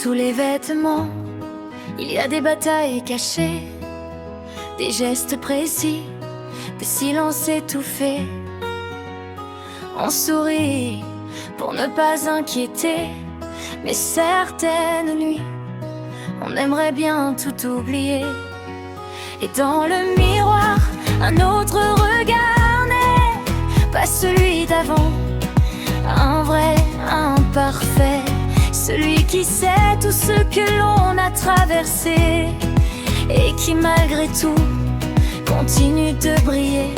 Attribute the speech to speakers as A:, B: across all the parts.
A: Sous les vêtements, il y a des batailles cachées, des gestes précis, des silences étouffés. On sourit pour ne pas inquiéter, mais certaines nuits, on aimerait bien tout oublier. Et dans le miroir, un autre regard n'est pas celui d'avant, un vrai, imparfait, celui qui sait tout ce que l'on a traversé et qui malgré tout continue de briller.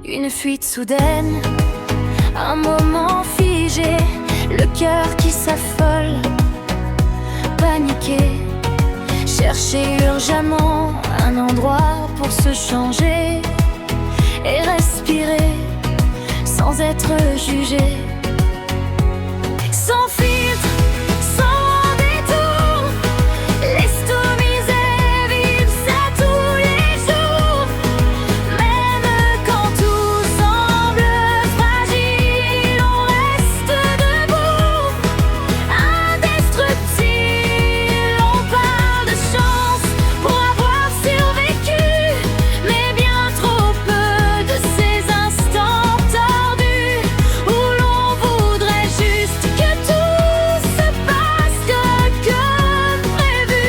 A: Une fuite soudaine, un moment figé, le cœur qui s'affole, paniqué, chercher urgemment un endroit pour se changer et respirer sans être jugé. Sans filtre, sans détour, laisse tout miser, vive ça tous les jours. Même quand tout semble fragile, on reste debout, indestructible. On parle de chance pour avoir survécu, mais bien trop peu de ces instants tordus où l'on voudrait juste que tout se passe comme prévu.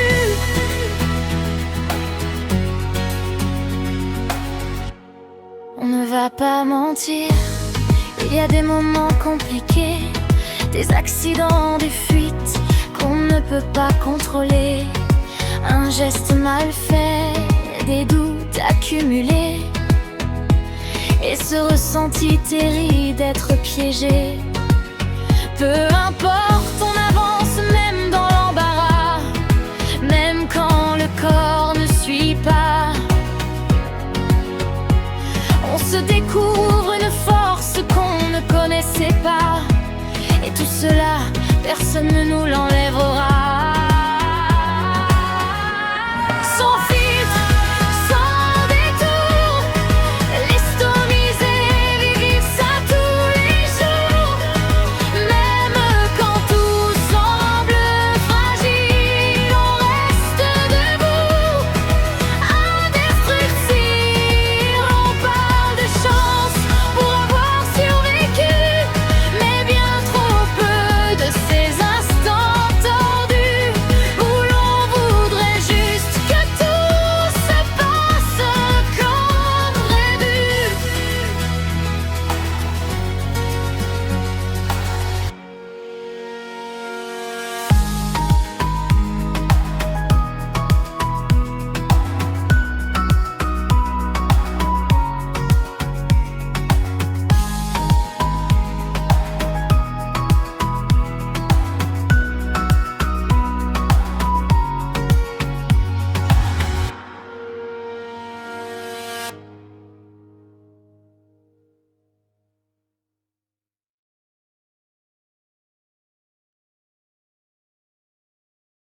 A: On ne va pas mentir, il y a des moments compliqués, des accidents, des fuites qu'on ne peut pas contrôler, un geste mal fait, des doutes accumulés, et ce ressenti terrible d'être piégé. Peu importe, on avance même dans l'embarras, même quand le corps ne suit pas. On se découvre une force qu'on ne connaissait pas, et tout cela, personne ne nous l'enlève.